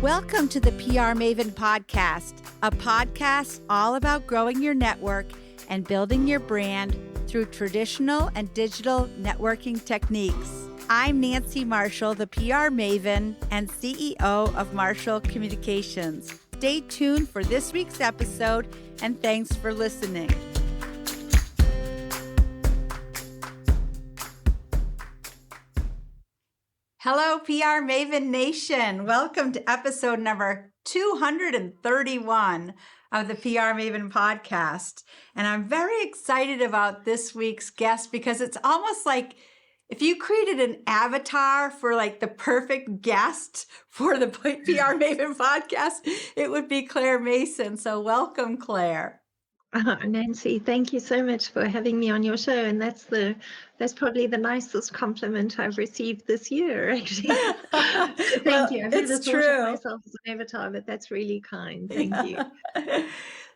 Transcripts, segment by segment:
Welcome to the PR Maven Podcast, a podcast all about growing your network and building your brand through traditional and digital networking techniques. I'm Nancy Marshall, the PR Maven and CEO of Marshall Communications. Stay tuned for this week's episode, and thanks for listening. Hello, PR Maven Nation. Welcome to episode number 231 of the PR Maven podcast. And I'm very excited about this week's guest because it's almost like if you created an avatar for like the perfect guest for the PR Maven podcast, it would be Claire Mason. So welcome, Claire. Nancy, thank you so much for having me on your show, and that's probably the nicest compliment I've received this year, actually. So thank you. I've never thought of myself as an avatar, but that's really kind. Thank you.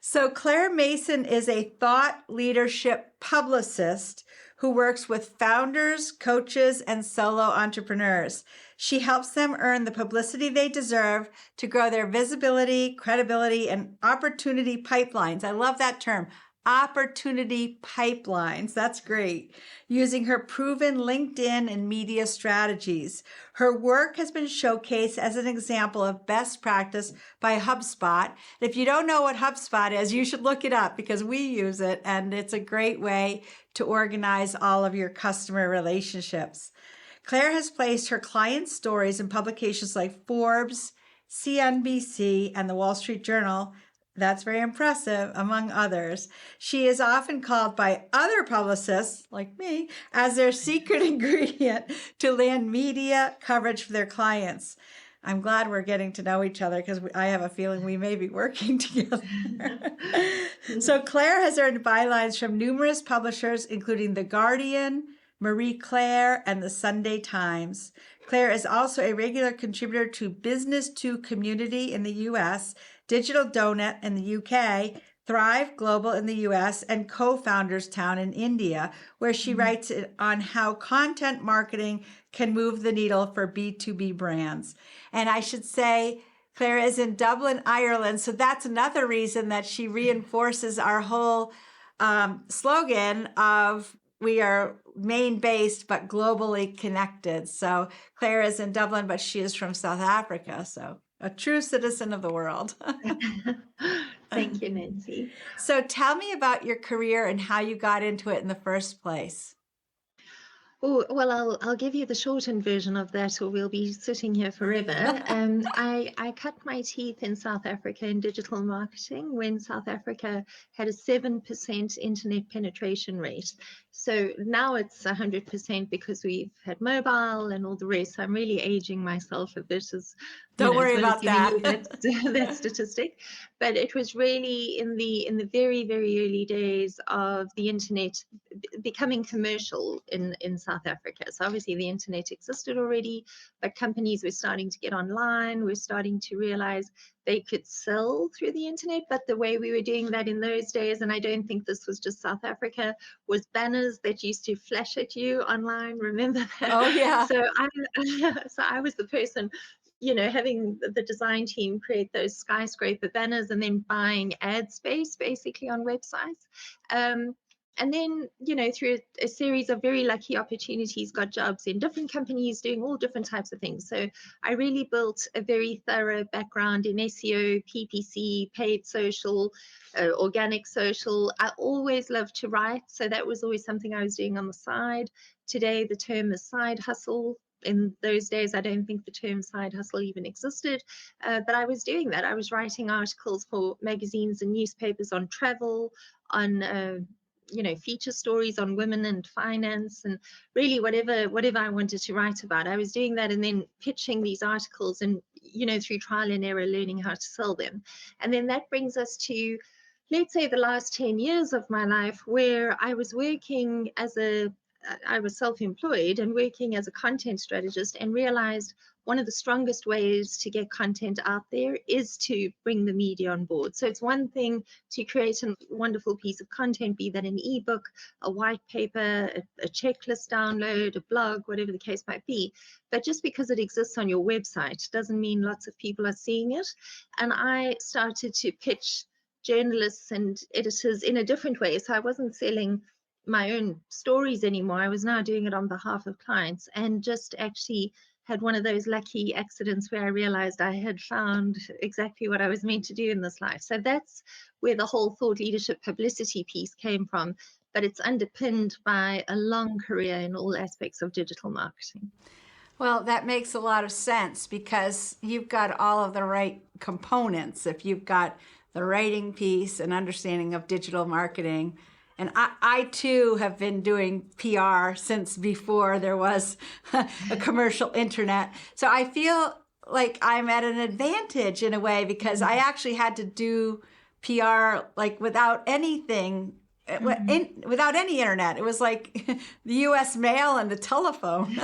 So Claire Mason is a thought leadership publicist who works with founders, coaches, and solo entrepreneurs. She helps them earn the publicity they deserve to grow their visibility, credibility, and opportunity pipelines. I love that term, opportunity pipelines. That's great. Using her proven LinkedIn and media strategies. Her work has been showcased as an example of best practice by HubSpot. If you don't know what HubSpot is, you should look it up because we use it, and it's a great way to organize all of your customer relationships. Claire has placed her clients' stories in publications like Forbes, CNBC, and the Wall Street Journal. That's very impressive, among others. She is often called by other publicists, like me, as their secret ingredient to land media coverage for their clients. I'm glad we're getting to know each other because I have a feeling we may be working together. So Claire has earned bylines from numerous publishers, including The Guardian, Marie Claire, and the Sunday Times. Claire is also a regular contributor to Business to Community in the U.S., Digital Donut in the U.K., Thrive Global in the U.S., and Co-Founders Town in India, where she writes on how content marketing can move the needle for B2B brands. And I should say, Claire is in Dublin, Ireland, so that's another reason that she reinforces our whole slogan of we are Maine-based but globally connected. So Claire is in Dublin, but she is from South Africa, so a true citizen of the world. Thank you, Nancy. So tell me about your career and how you got into it in the first place. Oh, well, I'll give you the shortened version of that, or we'll be sitting here forever. I cut my teeth in South Africa in digital marketing when South Africa had a 7% internet penetration rate. So now it's 100% because we've had mobile and all the rest. So I'm really aging myself a bit as Don't worry about that. that statistic. But it was really in the very, very early days of the internet becoming commercial in South Africa. So obviously the internet existed already, but companies were starting to get online. We're starting to realize they could sell through the internet, but the way we were doing that in those days, and I don't think this was just South Africa, was banners that used to flash at you online. Remember that? Oh, yeah. So I was the person, having the design team create those skyscraper banners and then buying ad space basically on websites. And then, through a series of very lucky opportunities, got jobs in different companies doing all different types of things. So I really built a very thorough background in SEO, PPC, paid social, organic social. I always loved to write. So that was always something I was doing on the side. Today, the term is side hustle. In those days, I don't think the term side hustle even existed, but I was doing that. I was writing articles for magazines and newspapers on travel, on feature stories on women and finance, and really whatever I wanted to write about. I was doing that and then pitching these articles and, through trial and error, learning how to sell them. And then that brings us to, let's say, the last 10 years of my life, where I was working as a I was self-employed and working as a content strategist, and realized one of the strongest ways to get content out there is to bring the media on board. So it's one thing to create a wonderful piece of content, be that an ebook, a white paper, a checklist download, a blog, whatever the case might be. But just because it exists on your website doesn't mean lots of people are seeing it. And I started to pitch journalists and editors in a different way. So I wasn't selling my own stories anymore. I was now doing it on behalf of clients, and just actually had one of those lucky accidents where I realized I had found exactly what I was meant to do in this life. So that's where the whole thought leadership publicity piece came from, but it's underpinned by a long career in all aspects of digital marketing. Well, that makes a lot of sense because you've got all of the right components. If you've got the writing piece and understanding of digital marketing, and I too have been doing PR since before there was a commercial internet. So I feel like I'm at an advantage in a way because I actually had to do PR like without anything, without any internet. It was like the US mail and the telephone.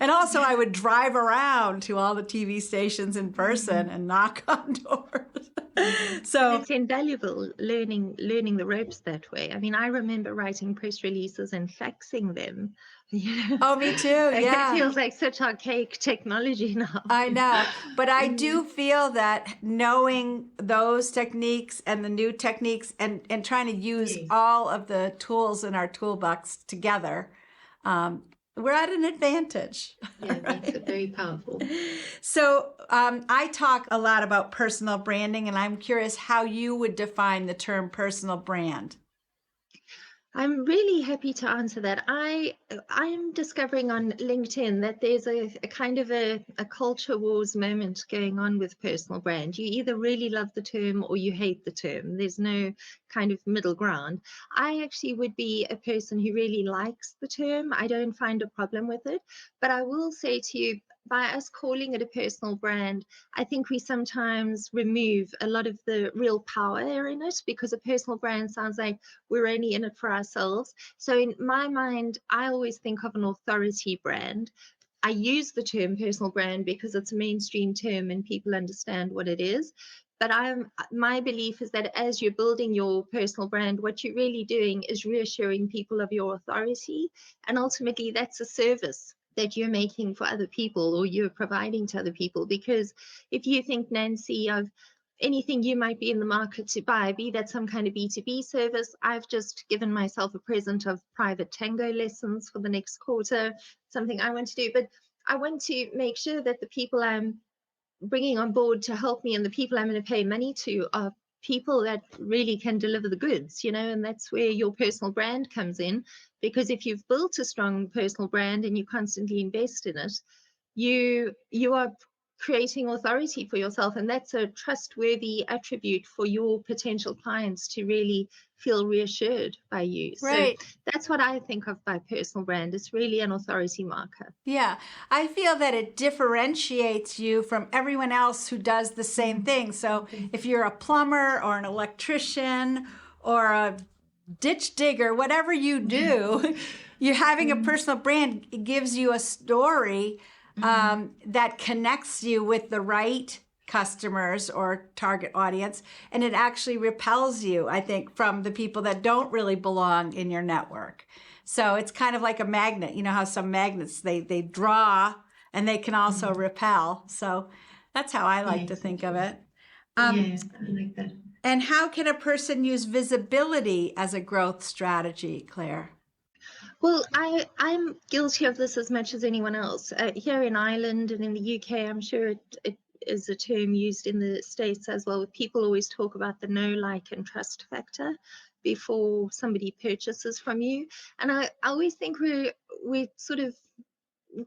And also I would drive around to all the TV stations in person and knock on doors. So it's invaluable learning the ropes that way. I mean, I remember writing press releases and faxing them. Oh, me too. Yeah. It feels like such archaic technology now. I know. But I do feel that knowing those techniques and the new techniques and trying to use all of the tools in our toolbox together, we're at an advantage. Yeah, that's very powerful. So I talk a lot about personal branding, and I'm curious how you would define the term personal brand. I'm really happy to answer that. I'm discovering on LinkedIn that there's a kind of a culture wars moment going on with personal brand. You either really love the term or you hate the term. There's no kind of middle ground. I actually would be a person who really likes the term. I don't find a problem with it. But I will say to you, by us calling it a personal brand, I think we sometimes remove a lot of the real power in it, because a personal brand sounds like we're only in it for ourselves. So in my mind, I always think of an authority brand. I use the term personal brand because it's a mainstream term and people understand what it is. But my belief is that as you're building your personal brand, what you're really doing is reassuring people of your authority. And ultimately, that's a service that you're making for other people or you're providing to other people. Because if you think, Nancy, of anything you might be in the market to buy, be that some kind of B2B service, I've just given myself a present of private tango lessons for the next quarter, something I want to do. But I want to make sure that the people I'm bringing on board to help me and the people I'm going to pay money to are people that really can deliver the goods, and that's where your personal brand comes in. Because if you've built a strong personal brand and you constantly invest in it, you are creating authority for yourself, and that's a trustworthy attribute for your potential clients to really feel reassured by you. Right. So that's what I think of by personal brand. It's really an authority marker. Yeah, I feel that it differentiates you from everyone else who does the same thing. So if you're a plumber or an electrician or a ditch digger, whatever you do, you're having a personal brand. It gives you a story that connects you with the right customers or target audience, and it actually repels you, I think, from the people that don't really belong in your network. So it's kind of like a magnet. You know how some magnets, they draw and they can also repel. So that's how I like to think of it. Yeah, I like that. And how can a person use visibility as a growth strategy, Claire? Well, I'm guilty of this as much as anyone else. Here in Ireland and in the UK, I'm sure it is a term used in the States as well. People always talk about the know, like, and trust factor before somebody purchases from you. And I always think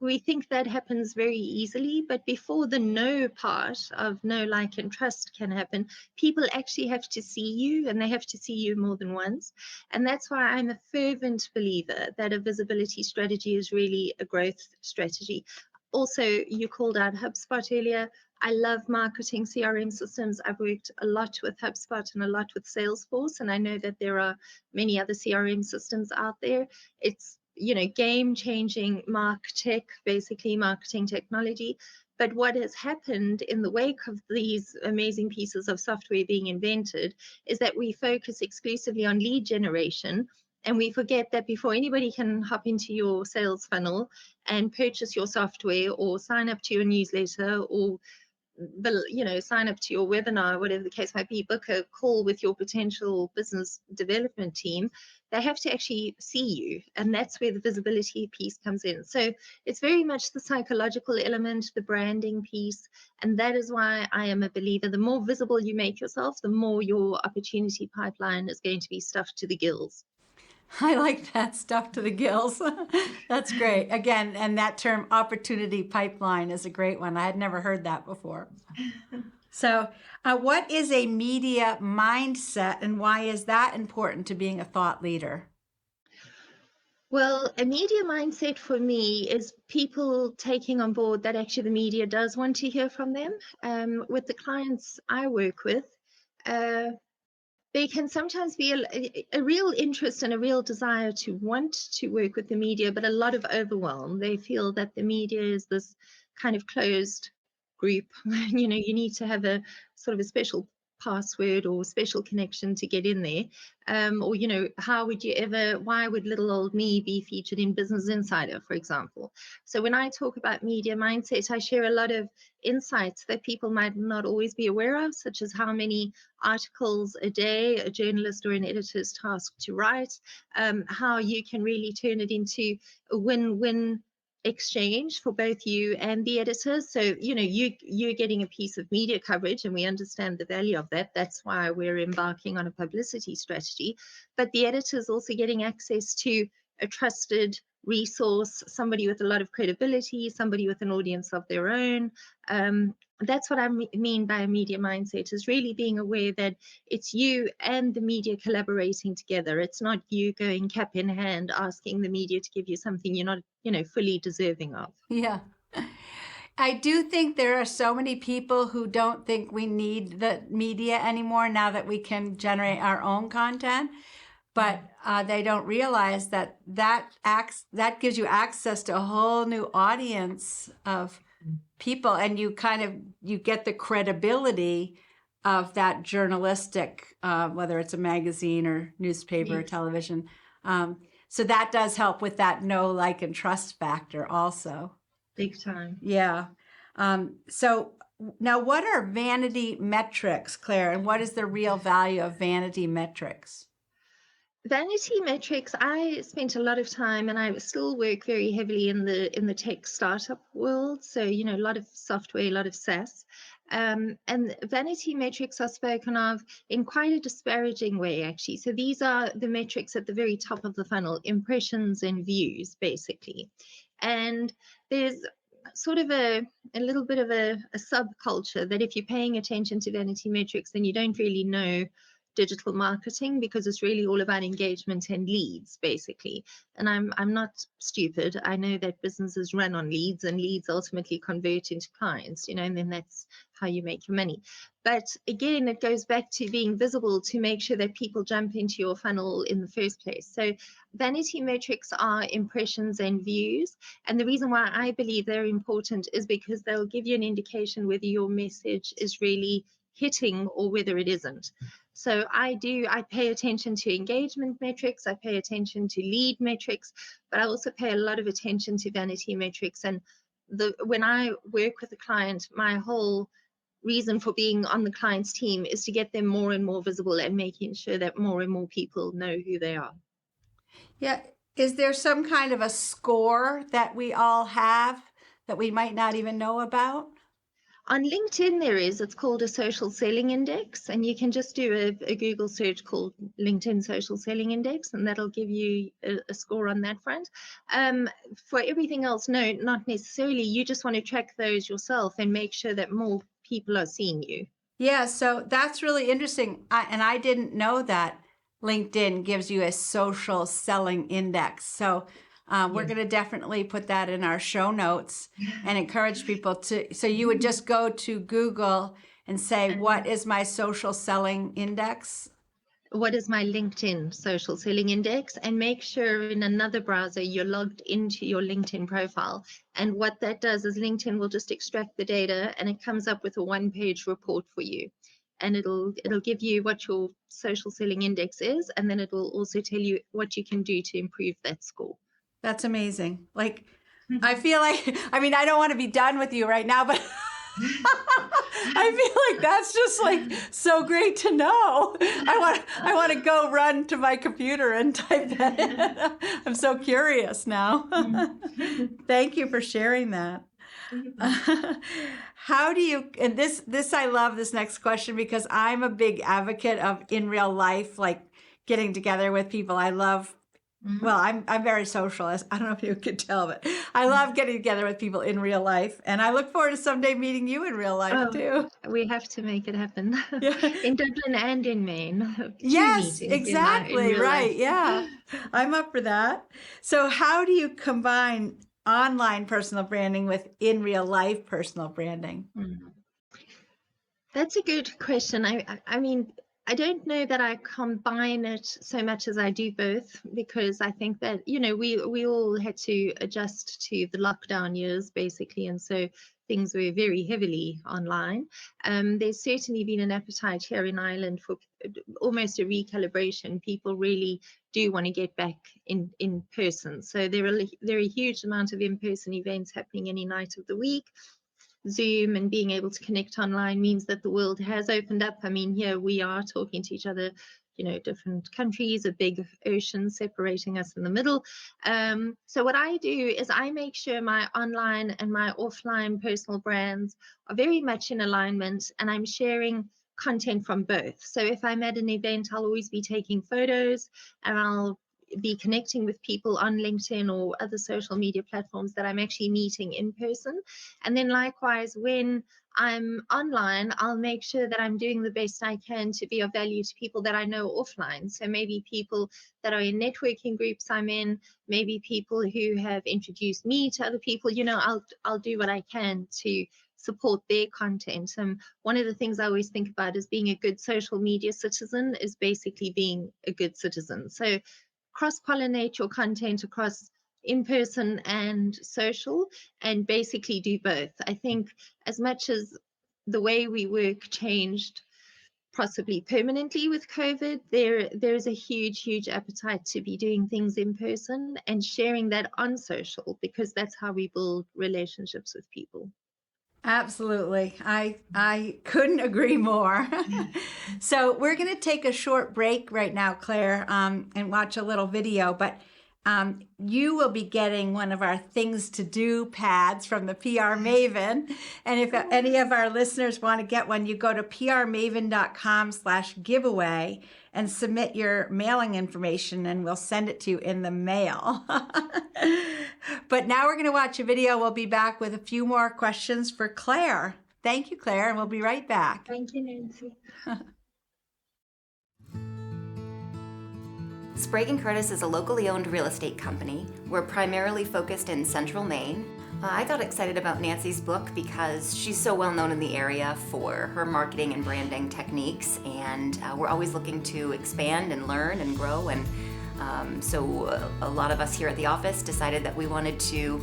we think that happens very easily, but before the know part of know, like, and trust can happen, people actually have to see you, and they have to see you more than once. And that's why I'm a fervent believer that a visibility strategy is really a growth strategy. Also, you called out HubSpot earlier. I love marketing CRM systems. I've worked a lot with HubSpot and a lot with Salesforce, and I know that there are many other CRM systems out there. It's game-changing marketing technology. But what has happened in the wake of these amazing pieces of software being invented is that we focus exclusively on lead generation, and we forget that before anybody can hop into your sales funnel and purchase your software or sign up to your newsletter or sign up to your webinar, whatever the case might be, book a call with your potential business development team, they have to actually see you. And that's where the visibility piece comes in. So it's very much the psychological element, the branding piece. And that is why I am a believer. The more visible you make yourself, the more your opportunity pipeline is going to be stuffed to the gills. I like that, stuff to the gills. That's great. Again, and that term opportunity pipeline is a great one. I had never heard that before. So what is a media mindset, and why is that important to being a thought leader? Well, a media mindset for me is people taking on board that actually the media does want to hear from them. With the clients I work with, there can sometimes be a real interest and a real desire to want to work with the media, but a lot of overwhelm. They feel that the media is this kind of closed group. You need to have a sort of a special password or special connection to get in there. Or, why would little old me be featured in Business Insider, for example? So when I talk about media mindset, I share a lot of insights that people might not always be aware of, such as how many articles a day a journalist or an editor is tasked to write, how you can really turn it into a win-win exchange for both you and the editors. So you're getting a piece of media coverage, and we understand the value of that. That's why we're embarking on a publicity strategy. But the editor's also getting access to a trusted resource, somebody with a lot of credibility, somebody with an audience of their own. That's what I mean by a media mindset, is really being aware that it's you and the media collaborating together. It's not you going cap in hand asking the media to give you something you're not, fully deserving of. Yeah. I do think there are so many people who don't think we need the media anymore now that we can generate our own content. But they don't realize that gives you access to a whole new audience of people, and you get the credibility of that journalistic, whether it's a magazine or newspaper or television. So that does help with that know, like, and trust factor also. Big time. Yeah. So now, what are vanity metrics, Claire, and what is the real value of vanity metrics? Vanity metrics, I spent a lot of time, and I still work very heavily in the tech startup world. So, a lot of software, a lot of SaaS. And vanity metrics are spoken of in quite a disparaging way, actually. So these are the metrics at the very top of the funnel, impressions and views, basically. And there's sort of a little bit of a subculture that if you're paying attention to vanity metrics, then you don't really know digital marketing, because it's really all about engagement and leads, basically. And I'm not stupid. I know that businesses run on leads, and leads ultimately convert into clients, and then that's how you make your money. But again, it goes back to being visible to make sure that people jump into your funnel in the first place. So vanity metrics are impressions and views. And the reason why I believe they're important is because they'll give you an indication whether your message is really hitting or whether it isn't. So I pay attention to engagement metrics, I pay attention to lead metrics, but I also pay a lot of attention to vanity metrics. And when I work with a client, my whole reason for being on the client's team is to get them more and more visible and making sure that more and more people know who they are. Yeah. Is there some kind of a score that we all have that we might not even know about? On LinkedIn, it's called a social selling index, and you can just do a Google search called LinkedIn Social Selling Index, and that'll give you a score on that front. For everything else, no, not necessarily. You just want to track those yourself and make sure that more people are seeing you. Yeah, so that's really interesting. And I didn't know that LinkedIn gives you a social selling index. So we're going to definitely put that in our show notes and encourage people to. So you would just go to Google and say, what is my social selling index? what is my LinkedIn social selling index, and make sure in another browser you're logged into your LinkedIn profile. And what that does is LinkedIn will just extract the data and it comes up with a one-page report for you. And it'll give you what your social selling index is, and then it will also tell you what you can do to improve that score. That's amazing. Like, I feel like, I mean, I don't want to be done with you right now, but I feel like that's just like so great to know. I want to go run to my computer and type that in. I'm so curious now. Thank you for sharing that. How do you, and this I love this next question because I'm a big advocate of in real life, like getting together with people. I love, well, I'm very social. I don't know if you could tell, but I love getting together with people in real life. And I look forward to someday meeting you in real life too. We have to make it happen. Yeah. In Dublin and in Maine. Yes, exactly. In right. life. Yeah. I'm up for that. So how do you combine online personal branding with in real life personal branding? That's a good question. I mean, I don't know that I combine it so much as I do both, because I think that, you know, we all had to adjust to the lockdown years basically, and so things were very heavily online. There's certainly been an appetite here in Ireland for almost a recalibration. People really do want to get back in person. So there are a huge amount of in-person events happening any night of the week. Zoom and being able to connect online means that the world has opened up. I mean, here we are talking to each other, you know, different countries, a big ocean separating us in the middle. So what I do is I make sure my online and my offline personal brands are very much in alignment, and I'm sharing content from both. So if I'm at an event, I'll always be taking photos, and I'll be connecting with people on LinkedIn or other social media platforms that I'm actually meeting in person. And then likewise, when I'm online, I'll make sure that I'm doing the best I can to be of value to people that I know offline. So maybe people that are in networking groups I'm in, maybe people who have introduced me to other people. You know, I'll do what I can to support their content. One of the things I always think about is being a good social media citizen is basically being a good citizen. So cross-pollinate your content across in-person and social, and basically do both. I think as much as the way we work changed possibly permanently with COVID, there is a huge appetite to be doing things in person and sharing that on social, because that's how we build relationships with people. Absolutely. I couldn't agree more. So we're going to take a short break right now, Claire, and watch a little video, but you will be getting one of our things to do pads from the PR Maven. And if any of our listeners want to get one, you go to prmaven.com/giveaway and submit your mailing information, and we'll send it to you in the mail. But now we're going to watch a video. We'll be back with a few more questions for Claire. Thank you, Claire, and we'll be right back. Thank you, Nancy. Sprague & Curtis is a locally owned real estate company. We're primarily focused in central Maine. I got excited about Nancy's book because she's so well known in the area for her marketing and branding techniques, and we're always looking to expand and learn and grow, and so a lot of us here at the office decided that we wanted to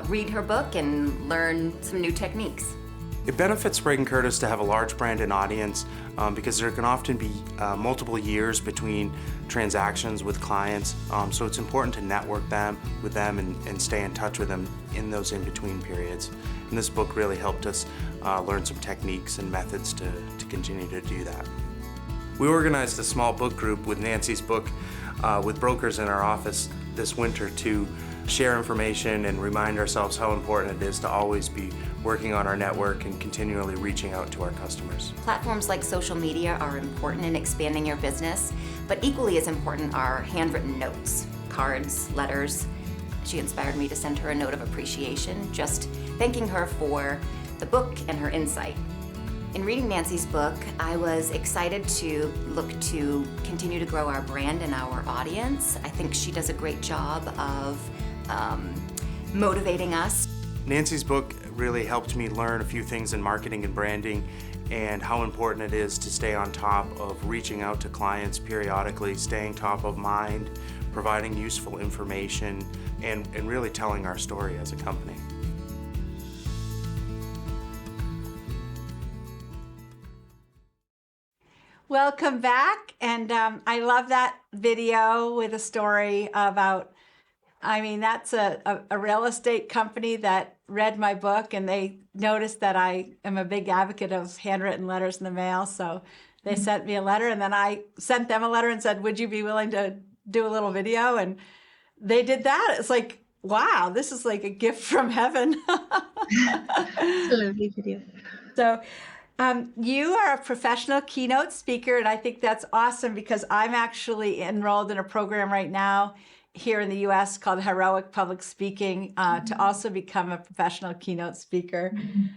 read her book and learn some new techniques. It benefits Sprague & Curtis to have a large brand and audience because there can often be multiple years between transactions with clients, so it's important to network with them and stay in touch with them in those in-between periods. And this book really helped us learn some techniques and methods to continue to do that. We organized a small book group with Nancy's book with brokers in our office this winter to share information and remind ourselves how important it is to always be working on our network and continually reaching out to our customers. Platforms like social media are important in expanding your business, but equally as important are handwritten notes, cards, letters. She inspired me to send her a note of appreciation, just thanking her for the book and her insight. In reading Nancy's book, I was excited to look to continue to grow our brand and our audience. I think she does a great job of motivating us. Nancy's book really helped me learn a few things in marketing and branding, and how important it is to stay on top of reaching out to clients periodically, staying top of mind, providing useful information, and really telling our story as a company. Welcome back. And I love that video with a story about, I mean, that's a real estate company that read my book, and they noticed that I am a big advocate of handwritten letters in the mail. So they sent me a letter, and then I sent them a letter and said, would you be willing to do a little video? And they did that. It's like, wow, this is like a gift from heaven. It's a lovely video. So you are a professional keynote speaker, and I think that's awesome because I'm actually enrolled in a program right now here in the U.S. called Heroic Public Speaking to also become a professional keynote speaker.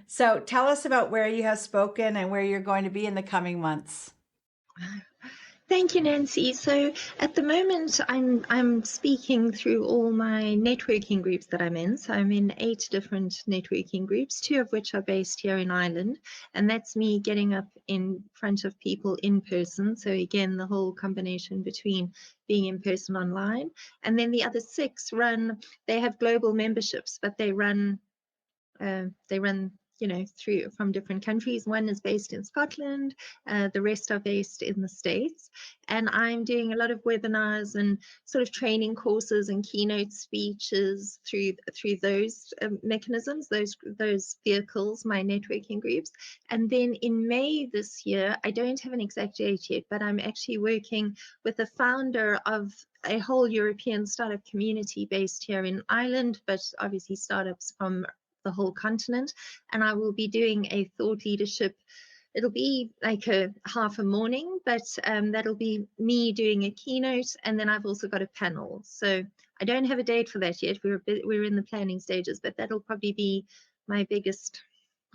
So tell us about where you have spoken and where you're going to be in the coming months. Thank you, Nancy. So at the moment, I'm speaking through all my networking groups that I'm in. So I'm in 8 different networking groups, 2 of which are based here in Ireland. And that's me getting up in front of people in person. So again, the whole combination between being in person, online. And then the other 6 they have global memberships, but they run through from different countries. One is based in Scotland, the rest are based in the States. And I'm doing a lot of webinars and sort of training courses and keynote speeches through those mechanisms, those vehicles, my networking groups. And then in May this year, I don't have an exact date yet, but I'm actually working with the founder of a whole European startup community based here in Ireland, but obviously startups from the whole continent. And I will be doing a thought leadership. It'll be like a half a morning, but that'll be me doing a keynote, and then I've also got a panel. So I don't have a date for that yet. We're in the planning stages, but that'll probably be my biggest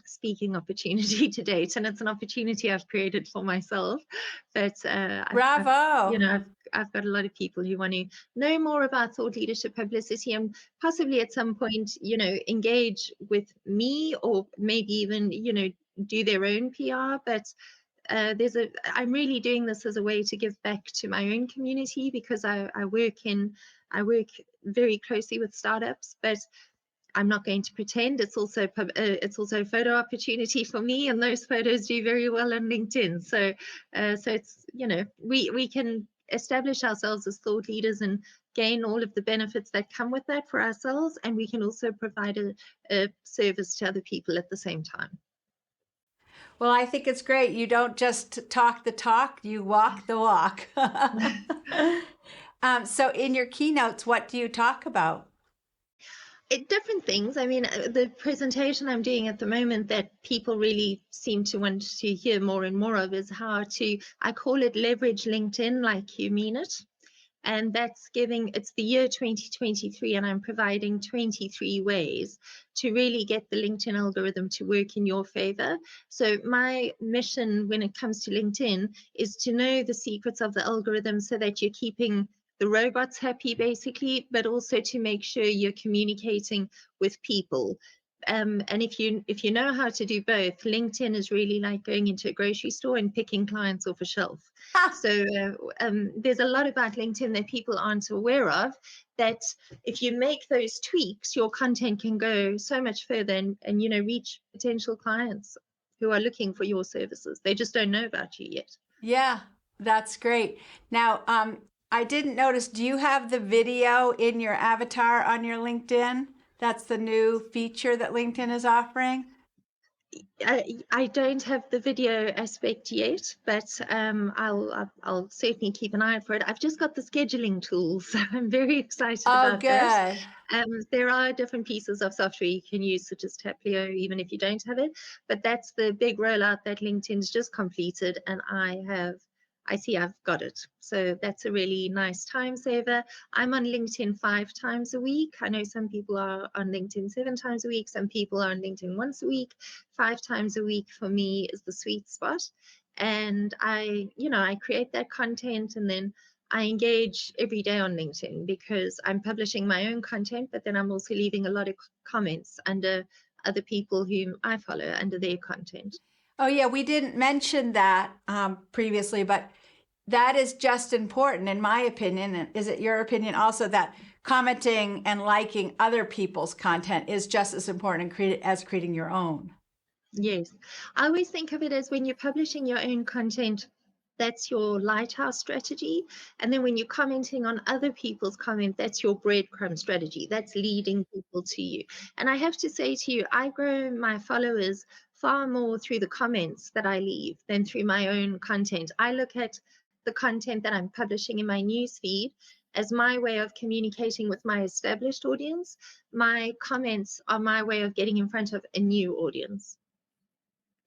speaking opportunity to date, and it's an opportunity I've created for myself. But Bravo! I've got a lot of people who want to know more about thought leadership publicity, and possibly at some point, engage with me, or maybe even, do their own PR. But I'm really doing this as a way to give back to my own community, because I work very closely with startups, but I'm not going to pretend. It's also a photo opportunity for me, and those photos do very well on LinkedIn. So it's, we can establish ourselves as thought leaders and gain all of the benefits that come with that for ourselves, and we can also provide a service to other people at the same time. Well, I think it's great. You don't just talk the talk, you walk the walk. So in your keynotes, what do you talk about? Different things. I mean, the presentation I'm doing at the moment that people really seem to want to hear more and more of is how to, I call it leverage LinkedIn like you mean it. And it's the year 2023, and I'm providing 23 ways to really get the LinkedIn algorithm to work in your favor. So my mission when it comes to LinkedIn is to know the secrets of the algorithm so that you're keeping the robots happy, basically, but also to make sure you're communicating with people. And if you know how to do both, LinkedIn is really like going into a grocery store and picking clients off a shelf. So there's a lot about LinkedIn that people aren't aware of, that if you make those tweaks, your content can go so much further and reach potential clients who are looking for your services. They just don't know about you yet. Yeah, that's great. Now, I didn't notice, do you have the video in your avatar on your LinkedIn? That's the new feature that LinkedIn is offering. I don't have the video aspect yet, but I'll certainly keep an eye out for it. I've just got the scheduling tools, so I'm very excited about that. There are different pieces of software you can use, such as Taplio, even if you don't have it. But that's the big rollout that LinkedIn's just completed, and I see I've got it. So that's a really nice time saver. I'm on LinkedIn 5 times a week. I know some people are on LinkedIn 7 times a week. Some people are on LinkedIn once a week. 5 times a week for me is the sweet spot. And I create that content, and then I engage every day on LinkedIn because I'm publishing my own content, but then I'm also leaving a lot of comments under other people whom I follow under their content. Oh, yeah, we didn't mention that previously, but that is just important, in my opinion. And is it your opinion also that commenting and liking other people's content is just as important as creating your own? Yes. I always think of it as when you're publishing your own content, that's your lighthouse strategy. And then when you're commenting on other people's comment, that's your breadcrumb strategy. That's leading people to you. And I have to say to you, I grow my followers far more through the comments that I leave than through my own content. I look at the content that I'm publishing in my newsfeed as my way of communicating with my established audience. My comments are my way of getting in front of a new audience.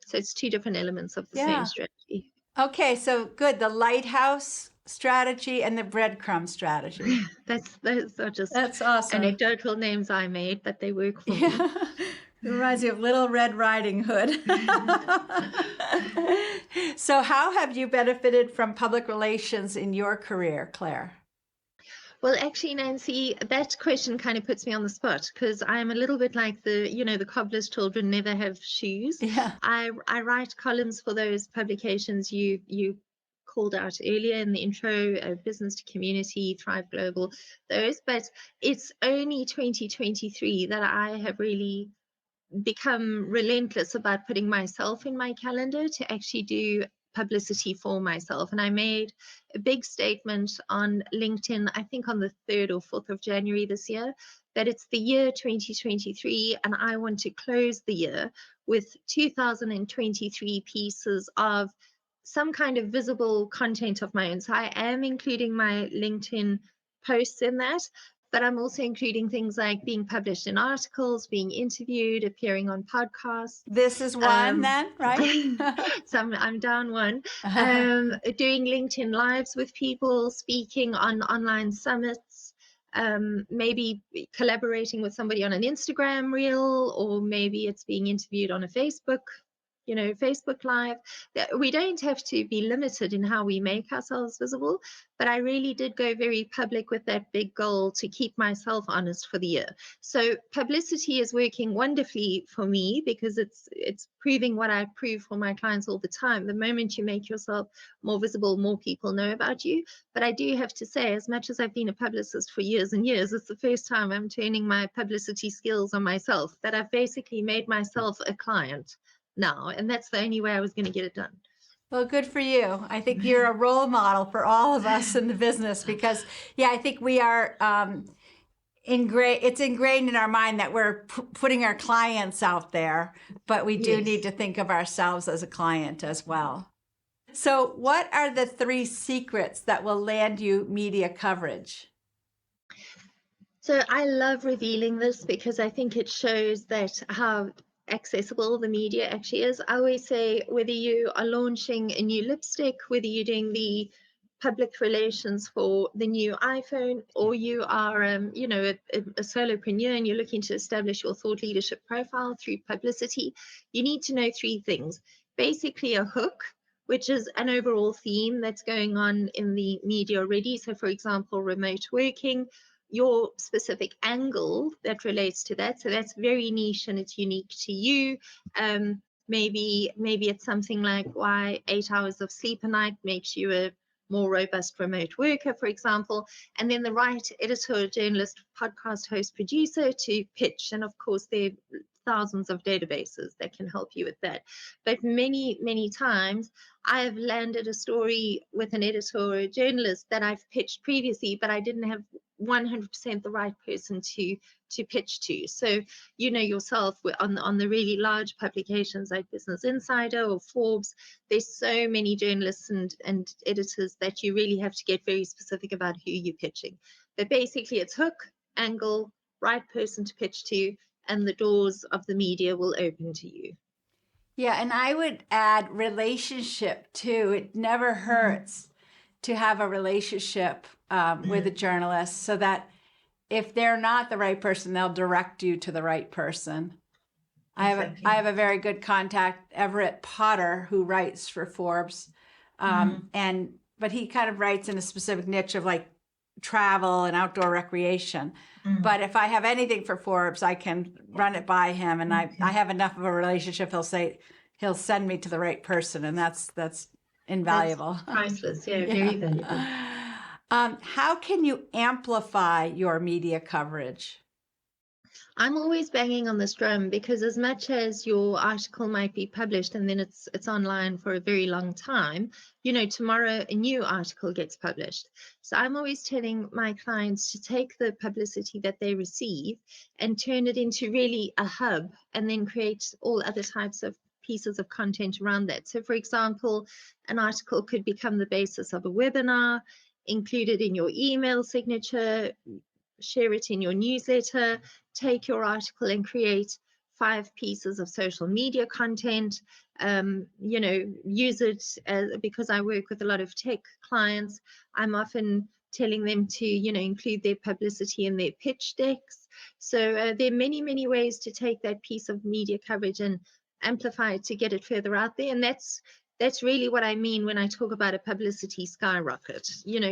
So it's two different elements of the same strategy. Okay, so good. The lighthouse strategy and the breadcrumb strategy. Those are just That's awesome. anecdotal names I made, but they work for me. It reminds me of Little Red Riding Hood. So how have you benefited from public relations in your career, Claire? Well, actually, Nancy, that question kind of puts me on the spot because I'm a little bit like the cobbler's children never have shoes. Yeah. I write columns for those publications you called out earlier in the intro, Business to Community, Thrive Global, those. But it's only 2023 that I have really become relentless about putting myself in my calendar to actually do publicity for myself. And I made a big statement on LinkedIn, I think on the 3rd or 4th of January this year, that it's the year 2023 and I want to close the year with 2023 pieces of some kind of visible content of my own. So I am including my LinkedIn posts in that, but I'm also including things like being published in articles, being interviewed, appearing on podcasts. This is one then, right? So I'm down one. Doing LinkedIn Lives with people, speaking on online summits, maybe collaborating with somebody on an Instagram reel, or maybe it's being interviewed on a Facebook Live. We don't have to be limited in how we make ourselves visible, but I really did go very public with that big goal to keep myself honest for the year. So publicity is working wonderfully for me because it's proving what I prove for my clients all the time. The moment you make yourself more visible, more people know about you. But I do have to say, as much as I've been a publicist for years and years, it's the first time I'm turning my publicity skills on myself, that I've basically made myself a client now, and that's the only way I was going to get it done. Well, good for you. I think you're a role model for all of us in the business because, I think we are it's ingrained in our mind that we're putting our clients out there, but we do need to think of ourselves as a client as well. So what are the 3 secrets that will land you media coverage? So I love revealing this because I think it shows that how accessible the media actually is. I always say, whether you are launching a new lipstick, whether you're doing the public relations for the new iPhone, or you are a solopreneur and you're looking to establish your thought leadership profile through publicity, you need to know 3 things. Basically a hook, which is an overall theme that's going on in the media already. So for example, remote working, your specific angle that relates to that. So that's very niche and it's unique to you. Maybe it's something like why 8 hours of sleep a night makes you a more robust remote worker, for example. And then the right editor, journalist, podcast host, producer to pitch. And of course, there are thousands of databases that can help you with that. But many, many times I have landed a story with an editor or a journalist that I've pitched previously, but I didn't have 100% the right person to pitch to. So yourself, on the really large publications like Business Insider or Forbes, there's so many journalists and editors that you really have to get very specific about who you're pitching. But basically it's hook, angle, right person to pitch to, and the doors of the media will open to you. Yeah, and I would add relationship too. It never hurts to have a relationship with a journalist, so that if they're not the right person, they'll direct you to the right person. I have a very good contact, Everett Potter, who writes for Forbes, but he kind of writes in a specific niche of like travel and outdoor recreation. But if I have anything for Forbes, I can run it by him, and I have enough of a relationship. He'll send me to the right person, and that's invaluable. That's priceless. Yeah, very valuable. How can you amplify your media coverage? I'm always banging on this drum because as much as your article might be published and then it's online for a very long time, tomorrow a new article gets published. So I'm always telling my clients to take the publicity that they receive and turn it into really a hub, and then create all other types of pieces of content around that. So for example, an article could become the basis of a webinar, included in your email signature, share it in your newsletter, take your article and create 5 pieces of social media content, use it because I work with a lot of tech clients. I'm often telling them to, include their publicity in their pitch decks. So there are many, many ways to take that piece of media coverage and amplify it to get it further out there. And that's really what I mean when I talk about a publicity skyrocket.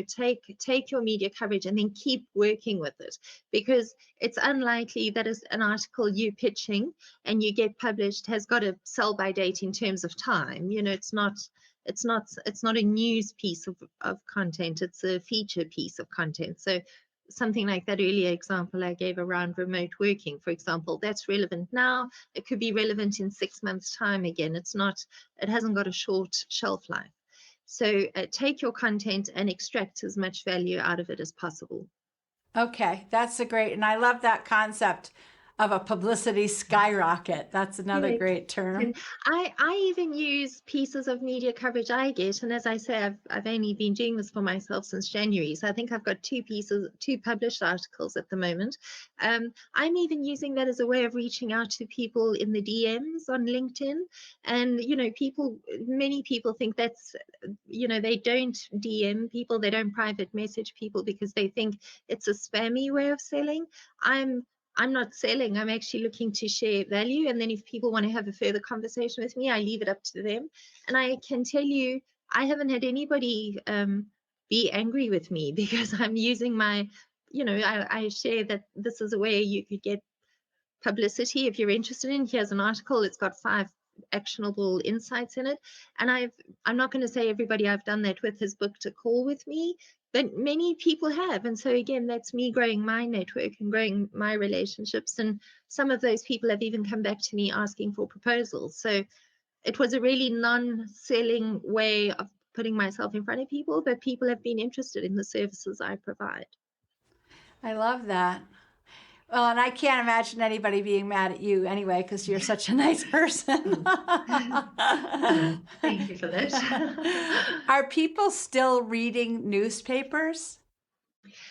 Take your media coverage and then keep working with it, because it's unlikely that an article you pitching and you get published has got a sell by date in terms of time. It's not a news piece of content, it's a feature piece of content. So something like that earlier example I gave around remote working, for example, that's relevant now. It could be relevant in 6 months' time again. It hasn't got a short shelf life. So take your content and extract as much value out of it as possible. Okay, that's and I love that concept of a publicity skyrocket. That's another great term. And I even use pieces of media coverage I get, and as I say, I've only been doing this for myself since January, so I think I've got 2 published articles at the moment. I'm even using that as a way of reaching out to people in the DMs on LinkedIn, and many people think that's, they don't DM people, they don't private message people because they think it's a spammy way of selling. I'm not selling, I'm actually looking to share value. And then if people want to have a further conversation with me, I leave it up to them. And I can tell you, I haven't had anybody be angry with me because I'm using my, I share that this is a way you could get publicity if you're interested in. Here's an article, it's got 5 actionable insights in it. And I'm not going to say everybody I've done that with has booked a call with me, but many people have. And so again, that's me growing my network and growing my relationships. And some of those people have even come back to me asking for proposals. So it was a really non-selling way of putting myself in front of people, but people have been interested in the services I provide. I love that. Well, and I can't imagine anybody being mad at you anyway, because you're such a nice person. Thank you for that. Are people still reading newspapers?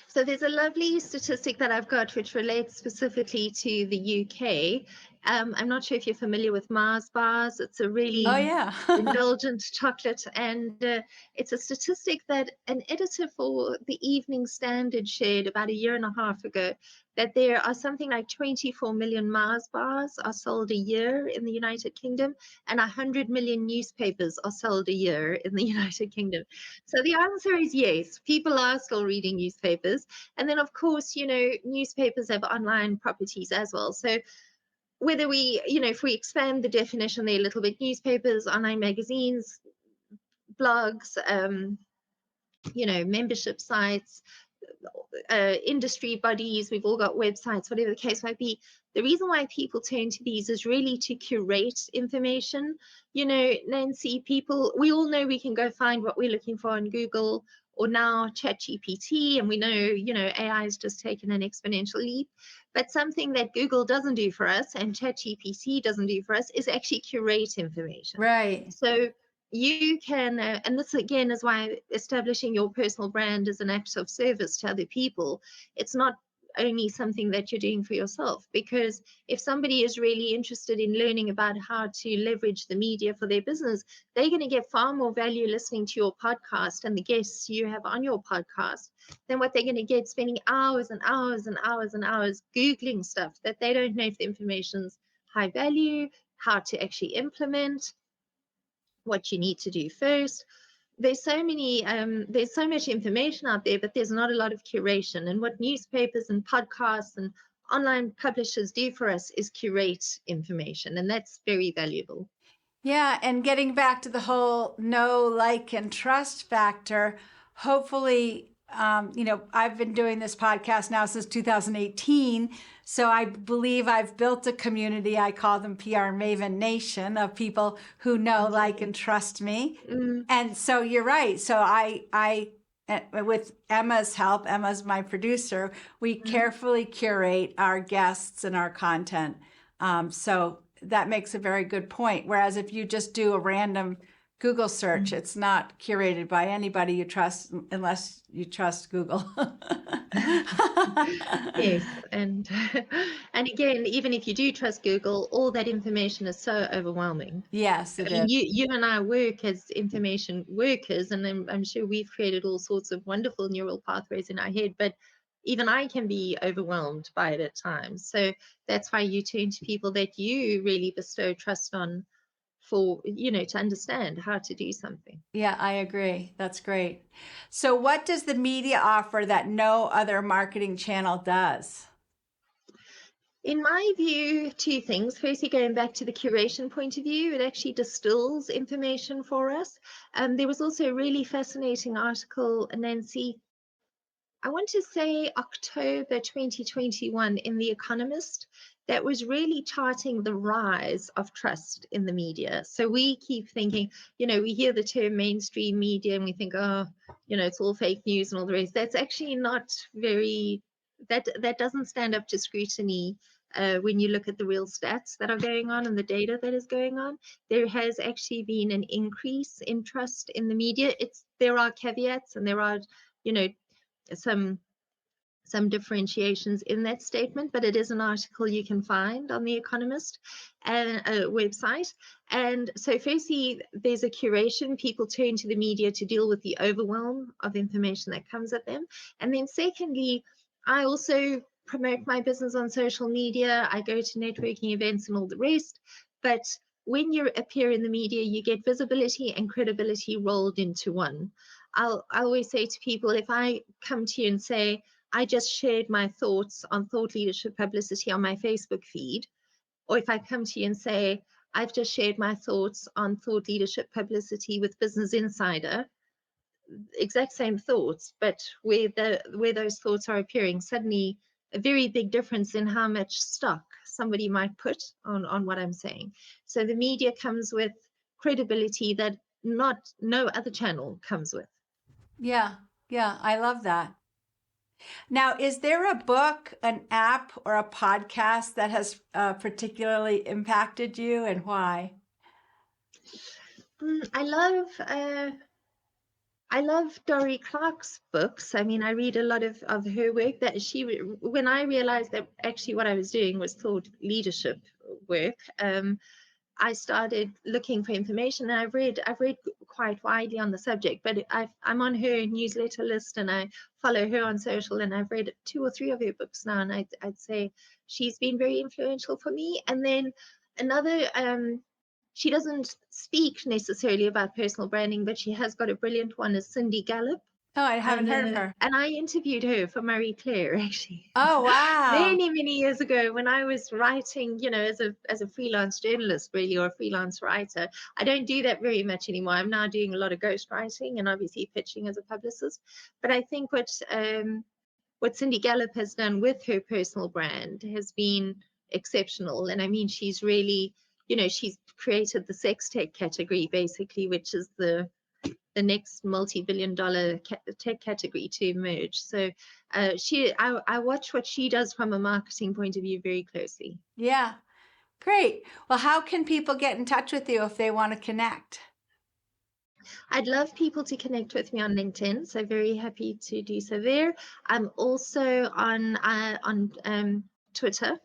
So there's a lovely statistic that I've got which relates specifically to the UK. I'm not sure if you're familiar with Mars bars. It's a really indulgent chocolate, and it's a statistic that an editor for the Evening Standard shared about 1.5 years ago, that there are something like 24 million Mars bars are sold a year in the United Kingdom, and 100 million newspapers are sold a year in the United Kingdom. So the answer is yes, people are still reading newspapers. And then, of course, newspapers have online properties as well. So whether we, if we expand the definition there a little bit, newspapers, online magazines, blogs, membership sites, industry bodies, we've all got websites, whatever the case might be. The reason why people turn to these is really to curate information. Nancy, we all know we can go find what we're looking for on Google or now ChatGPT, and we know, AI has just taken an exponential leap. But something that Google doesn't do for us and ChatGPT doesn't do for us is actually curate information. Right. So you can, and this again is why establishing your personal brand is an act of service to other people. It's not only something that you're doing for yourself, because if somebody is really interested in learning about how to leverage the media for their business, they're going to get far more value listening to your podcast and the guests you have on your podcast than what they're going to get spending hours and hours and hours and hours Googling stuff that they don't know if the information's high value, how to actually implement, what you need to do first. there's so much information out there, but there's not a lot of curation. And what newspapers and podcasts and online publishers do for us is curate information, and that's very valuable. Yeah, and getting back to the whole know, like, and trust factor, hopefully, I've been doing this podcast now since 2018. So I believe I've built a community. I call them PR Maven Nation, of people who know, like, and trust me. And so you're right. So I with Emma's help, Emma's my producer, we carefully curate our guests and our content. So that makes a very good point. Whereas if you just do a random Google search, it's not curated by anybody you trust, unless you trust Google. Yes, and and again, even if you do trust Google, all that information is so overwhelming. Yes, it I mean, is. you and I work as information workers, and I'm sure we've created all sorts of wonderful neural pathways in our head, but even I can be overwhelmed by it at times. So that's why you turn to people that you really bestow trust on for, to understand how to do something. Yeah, I agree. That's great. So what does the media offer that no other marketing channel does? In my view, two things. Firstly, going back to the curation point of view, it actually distills information for us. There was also a really fascinating article, Nancy, I want to say October 2021 in The Economist, that was really charting the rise of trust in the media. So we keep thinking, we hear the term mainstream media and we think, oh, it's all fake news and all the rest. That's actually not that doesn't stand up to scrutiny. When you look at the real stats that are going on and the data that is going on, there has actually been an increase in trust in the media. There are caveats and there are, some differentiations in that statement, but it is an article you can find on The Economist and website. And so firstly, there's a curation. People turn to the media to deal with the overwhelm of information that comes at them. And then secondly, I also promote my business on social media. I go to networking events and all the rest. But when you appear in the media, you get visibility and credibility rolled into one. I always say to people, if I come to you and say, I just shared my thoughts on thought leadership publicity on my Facebook feed, or if I come to you and say, I've just shared my thoughts on thought leadership publicity with Business Insider, exact same thoughts, but where those thoughts are appearing, suddenly a very big difference in how much stock somebody might put on what I'm saying. So the media comes with credibility that no other channel comes with. Yeah, I love that. Now, is there a book, an app, or a podcast that has particularly impacted you, and why? I love Dory Clark's books. I mean, I read a lot of her work. When I realized that actually what I was doing was thought leadership work, I started looking for information, and I've read quite widely on the subject, but I'm on her newsletter list and I follow her on social, and I've read 2 or 3 of her books now, and I'd say she's been very influential for me. And then another, she doesn't speak necessarily about personal branding, but she has got a brilliant one, is Cindy Gallup. Oh, I haven't heard of her. And I interviewed her for Marie Claire, actually. Oh, wow. Many years ago, when I was writing, as a freelance journalist, really, or a freelance writer. I don't do that very much anymore. I'm now doing a lot of ghostwriting and obviously pitching as a publicist. But I think what Cindy Gallup has done with her personal brand has been exceptional. And I mean, she's really, she's created the sex tech category, basically, which is the next multi-billion-dollar tech category to emerge. So I watch what she does from a marketing point of view very closely. Yeah, great. Well, how can people get in touch with you if they want to connect? I'd love people to connect with me on LinkedIn, so very happy to do so there. I'm also on Twitter.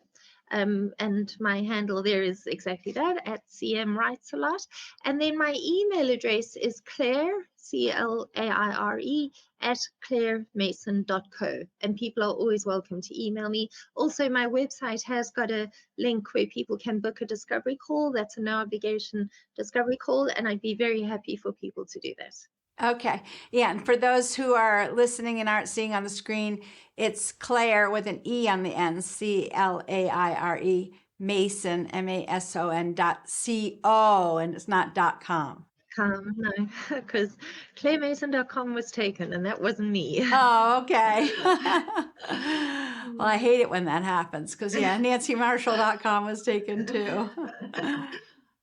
And my handle there is exactly that, at CM Writes a Lot. And then my email address is Claire, CLAIRE, at clairemason.co. And people are always welcome to email me. Also, my website has got a link where people can book a discovery call. That's a no obligation discovery call, and I'd be very happy for people to do that. Okay. Yeah. And for those who are listening and aren't seeing on the screen, it's Claire with an E on the end, CLAIRE, Mason, MASON.CO, and it's not .com. No, because clairemason.com was taken, and that wasn't me. Oh, okay. Well, I hate it when that happens because, yeah, nancymarshall.com was taken too.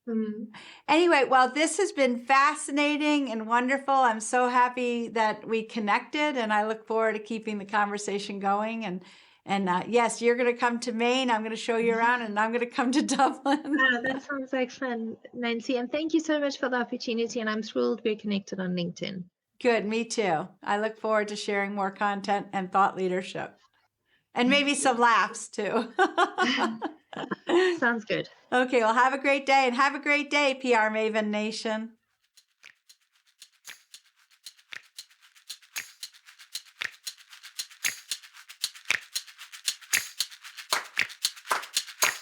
Mm. Anyway, well, this has been fascinating and wonderful. I'm so happy that we connected, and I look forward to keeping the conversation going. And yes, you're going to come to Maine. I'm going to show you around, and I'm going to come to Dublin. That sounds like fun, Nancy. And thank you so much for the opportunity. And I'm thrilled we're connected on LinkedIn. Good, me too. I look forward to sharing more content and thought leadership, and maybe some laughs too. Sounds good. Okay, well, have a great day, and have a great day, PR Maven Nation.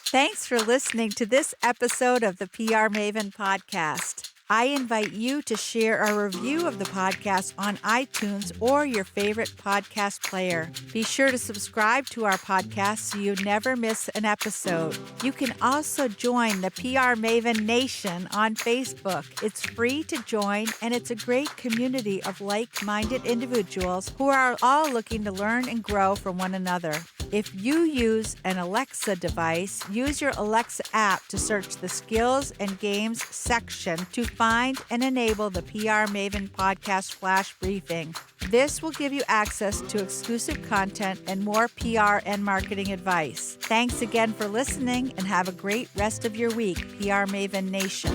Thanks for listening to this episode of the PR Maven podcast. I invite you to share a review of the podcast on iTunes or your favorite podcast player. Be sure to subscribe to our podcast so you never miss an episode. You can also join the PR Maven Nation on Facebook. It's free to join, and it's a great community of like-minded individuals who are all looking to learn and grow from one another. If you use an Alexa device, use your Alexa app to search the Skills and Games section to find and enable the PR Maven Podcast Flash Briefing. This will give you access to exclusive content and more PR and marketing advice. Thanks again for listening, and have a great rest of your week, PR Maven Nation.